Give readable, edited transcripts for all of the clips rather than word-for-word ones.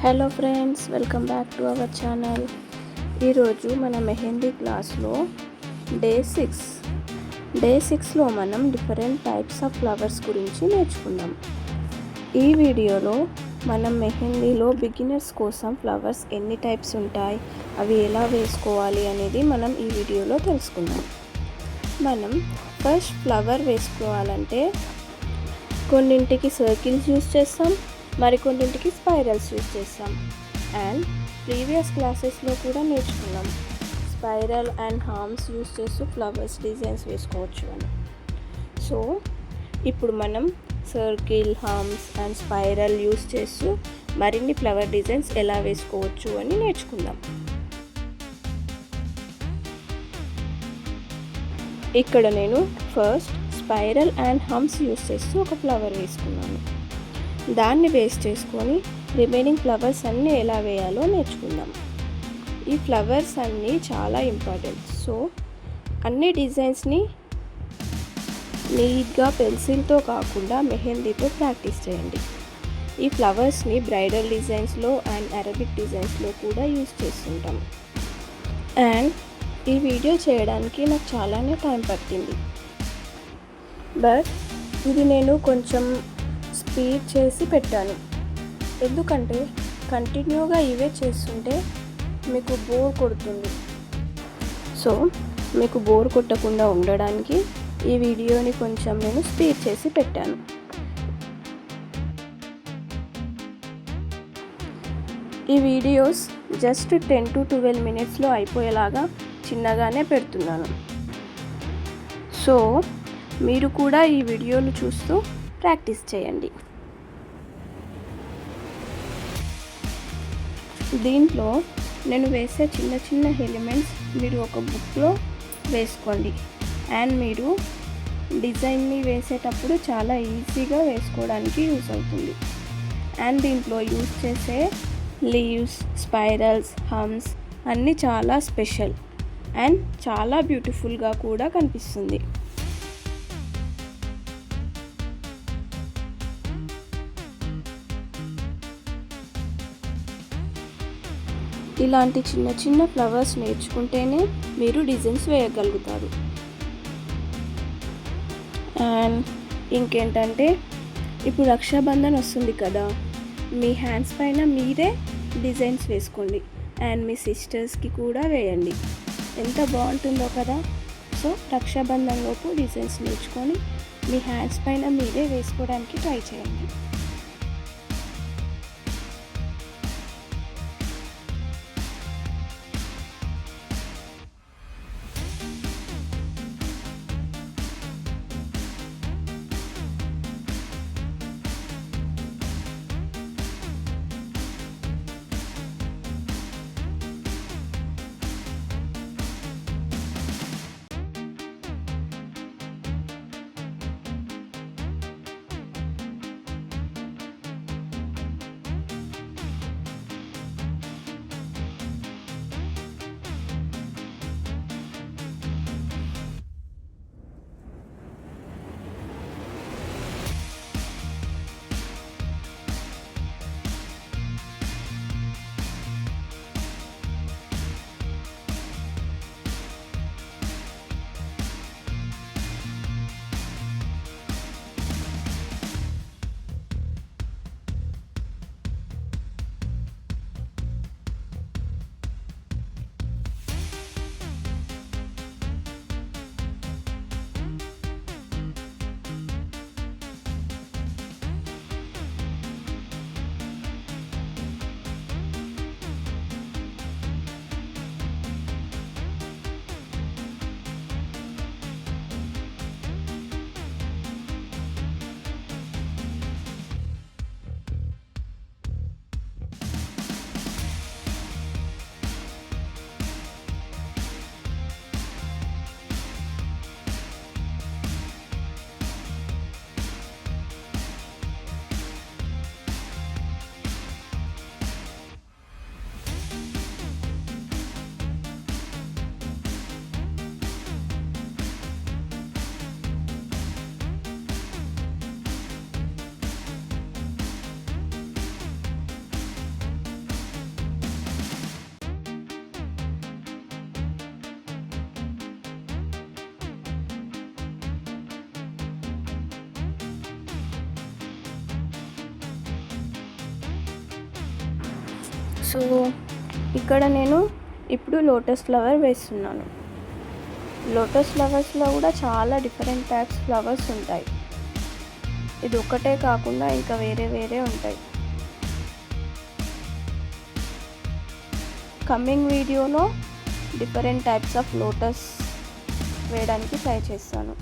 Hello friends, welcome back to our channel. ఈరోజు మన మెహందీ క్లాస్లో డే సిక్స్లో మనం డిఫరెంట్ టైప్స్ ఆఫ్ ఫ్లవర్స్ గురించి నేర్చుకుందాం. ఈ వీడియోలో మనం మెహందీలో బిగినర్స్ కోసం ఫ్లవర్స్ ఎన్ని టైప్స్ ఉంటాయి, అవి ఎలా వేసుకోవాలి అనేది మనం ఈ వీడియోలో తెలుసుకుందాం. మనం ఫస్ట్ ఫ్లవర్ వేసుకోవాలంటే కొన్నింటికి సర్కిల్స్ యూస్ చేస్తాం, మరికొన్నింటికి స్పైరల్స్ యూస్ చేస్తాం. అండ్ ప్రీవియస్ క్లాసెస్లో కూడా నేర్చుకున్నాం స్పైరల్ అండ్ హార్మ్స్ యూస్ చేస్తూ ఫ్లవర్స్ డిజైన్స్ వేసుకోవచ్చు అని. సో ఇప్పుడు మనం circle, harms and spiral use చేస్తూ మరిన్ని ఫ్లవర్ డిజైన్స్ ఎలా వేసుకోవచ్చు అని నేర్చుకుందాం. ఇక్కడ నేను first spiral and hems use చేస్తూ ఒక ఫ్లవర్ వేసుకున్నాను. దాన్ని బేస్ చేసుకొని రిమైనింగ్ ఫ్లవర్స్ అన్నీ ఎలా వేయాలో నేర్చుకుందాం. ఈ ఫ్లవర్స్ అన్నీ చాలా ఇంపార్టెంట్. సో అన్ని డిజైన్స్ని నీట్గా పెన్సిల్తో కాకుండా మెహందీతో ప్రాక్టీస్ చేయండి. ఈ ఫ్లవర్స్ని బ్రైడల్ డిజైన్స్లో అండ్ అరబిక్ డిజైన్స్లో కూడా యూస్ చేస్తుంటాం. అండ్ ఈ వీడియో చేయడానికి నాకు చాలానే టైం పట్టింది, బట్ ఇది నేను కొంచెం స్పీడ్ చేసి పెట్టాను. ఎందుకంటే కంటిన్యూగా ఇవే చేస్తుంటే మీకు బోర్ కొడుతుంది. సో మీకు బోర్ కొట్టకుండా ఉండడానికి ఈ వీడియోని కొంచెం నేను స్పీడ్ చేసి పెట్టాను. ఈ వీడియోస్ జస్ట్ 10 to 12 మినిట్స్లో అయిపోయేలాగా చిన్నగానే పెడుతున్నాను. సో మీరు కూడా ఈ వీడియోలు చూస్తూ ప్రాక్టీస్ చేయండి. దీంట్లో నేను వేసే చిన్న చిన్న ఎలిమెంట్స్ మీరు ఒక బుక్లో వేసుకోండి. అండ్ మీరు డిజైన్ని వేసేటప్పుడు చాలా ఈజీగా వేసుకోవడానికి యూస్ అవుతుంది. అండ్ దీంట్లో యూస్ చేసే లీవ్స్, స్పైరల్స్, హమ్స్ అన్నీ చాలా స్పెషల్ అండ్ చాలా బ్యూటిఫుల్గా కూడా కనిపిస్తుంది. ఇలాంటి చిన్న చిన్న ఫ్లవర్స్ నేర్చుకుంటేనే మీరు డిజైన్స్ వేయగలుగుతారు. అండ్ ఇంకేంటంటే ఇప్పుడు రక్షాబంధన్ వస్తుంది కదా, మీ హ్యాండ్స్ పైన మీరే డిజైన్స్ వేసుకోండి అండ్ మీ సిస్టర్స్కి కూడా వేయండి. ఎంత బాగుంటుందో కదా. సో రక్షాబంధన్లోపు డిజైన్స్ నేర్చుకొని మీ హ్యాండ్స్ పైన మీరే వేసుకోవడానికి ట్రై చేయండి. సో ఇక్కడ నేను ఇప్పుడు లోటస్ ఫ్లవర్ వేస్తున్నాను. లోటస్ ఫ్లవర్స్లో కూడా చాలా డిఫరెంట్ టైప్స్ ఫ్లవర్స్ ఉంటాయి. ఇది ఒకటే కాకుండా ఇంకా వేరే వేరే ఉంటాయి. కమింగ్ వీడియోలో డిఫరెంట్ టైప్స్ ఆఫ్ లోటస్ వేయడానికి ట్రై చేస్తాను.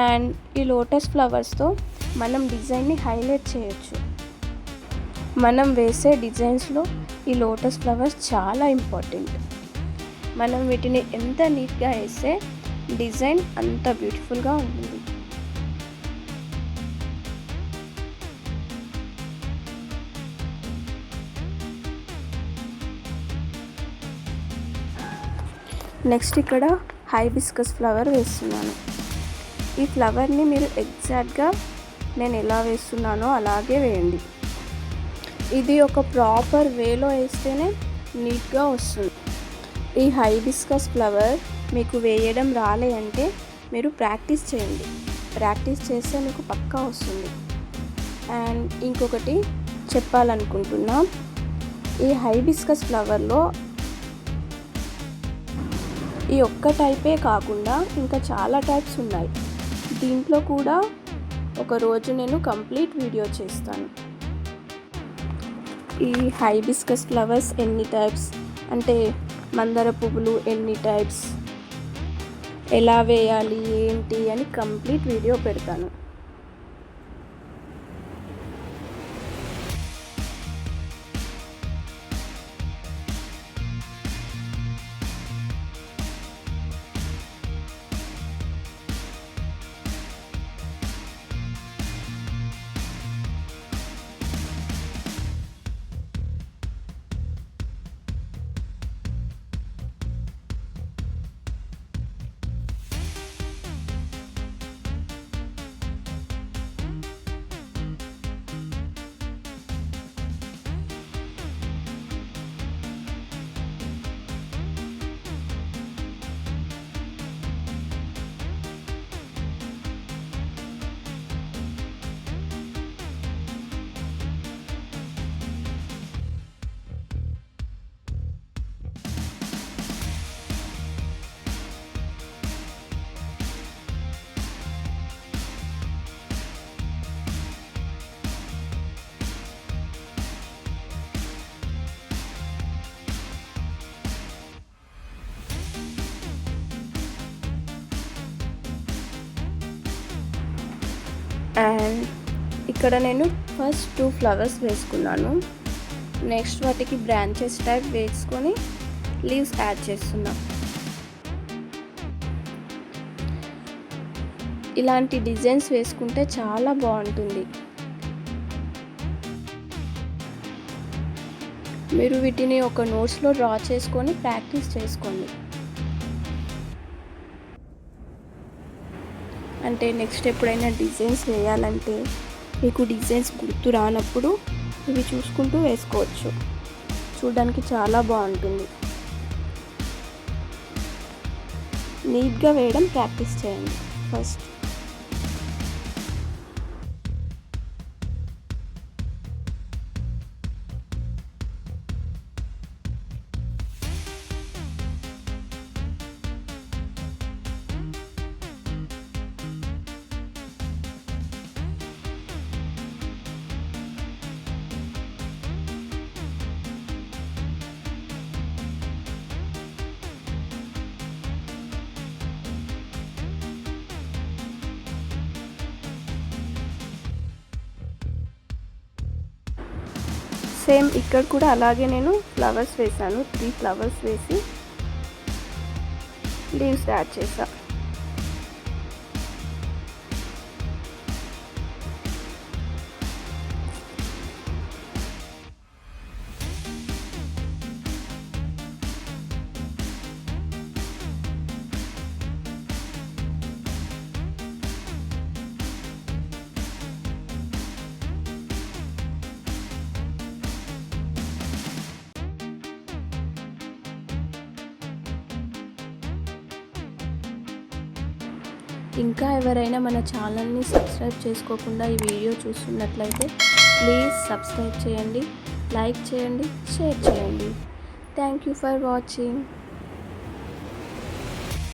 అండ్ ఈ లోటస్ ఫ్లవర్స్తో మనం డిజైన్ని హైలైట్ చేయొచ్చు. మనం వేసే డిజైన్స్లో ఈ లోటస్ ఫ్లవర్స్ చాలా ఇంపార్టెంట్. మనం వీటిని ఎంత నీట్గా వేస్తే డిజైన్ అంత బ్యూటిఫుల్గా ఉంటుంది. నెక్స్ట్ ఇక్కడ హైబిస్కస్ ఫ్లవర్ వేస్తున్నాను. ఈ ఫ్లవర్ని మీరు ఎగ్జాక్ట్గా నేను ఎలా వేస్తున్నానో అలాగే వేయండి. ఇది ఒక ప్రాపర్ వేలో వేస్తేనే నీట్గా వస్తుంది. ఈ హైబిస్కస్ ఫ్లవర్ మీకు వేయడం రాలే అంటే మీరు ప్రాక్టీస్ చేయండి. ప్రాక్టీస్ చేస్తే మీకు పక్కా వస్తుంది. అండ్ ఇంకొకటి చెప్పాలనుకుంటున్నా, ఈ హైబిస్కస్ ఫ్లవర్లో ఈ ఒక్క టైపే కాకుండా ఇంకా చాలా టైప్స్ ఉన్నాయి. దీంట్లో కూడా ఒకరోజు నేను కంప్లీట్ వీడియో చేస్తాను. ఈ హైబిస్కస్ ఫ్లవర్స్ ఎన్ని టైప్స్ అంటే మందార పువ్వులు ఎన్ని టైప్స్, ఎలా వేయాలి ఏంటి అని కంప్లీట్ వీడియో పెడతాను. అండ్ ఇక్కడ నేను ఫస్ట్ 2 ఫ్లవర్స్ వేసుకున్నాను. నెక్స్ట్ వాటికి బ్రాంచెస్ టైప్ వేసుకొని లీవ్స్ యాడ్ చేస్తున్నా. ఇలాంటి డిజైన్స్ వేసుకుంటే చాలా బాగుంటుంది. మీరు వీటిని ఒక నోట్స్లో డ్రా చేసుకొని ప్రాక్టీస్ చేసుకోండి. అంటే నెక్స్ట్ ఎప్పుడైనా డిజైన్స్ వేయాలంటే మీకు డిజైన్స్ గుర్తు రానప్పుడు ఇవి చూసుకుంటూ వేసుకోవచ్చు. చూడడానికి చాలా బాగుంటుంది. నీట్గా వేయడం ప్రాక్టీస్ చేయండి ఫస్ట్. సేమ్ ఇక్కడ కూడా అలాగే నేను ఫ్లవర్స్ వేసాను. 3 ఫ్లవర్స్ వేసి లీవ్స్ యాడ్ చేసాను. ఇంకా ఎవరైనా మన ఛానల్ని సబ్స్క్రైబ్ చేసుకోకుండా ఈ వీడియో చూస్తున్నట్లయితే ప్లీజ్ సబ్స్క్రైబ్ చేయండి, లైక్ చేయండి, షేర్ చేయండి. Thank you for watching.